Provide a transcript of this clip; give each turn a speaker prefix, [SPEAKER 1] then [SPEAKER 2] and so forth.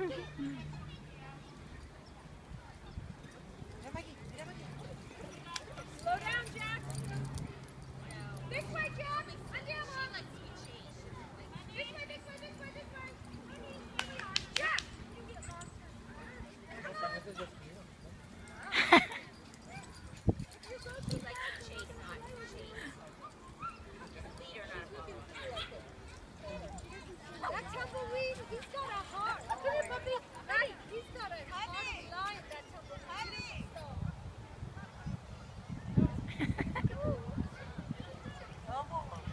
[SPEAKER 1] Slow down, Jack. This way, Jack. Andiamo. This way, this way, this way, this way. Jack. He likes to chase, not chase. Leader, not a follower. That tumbleweed, he's got a heart. Look at him, puppy. Hey, he's got a heart.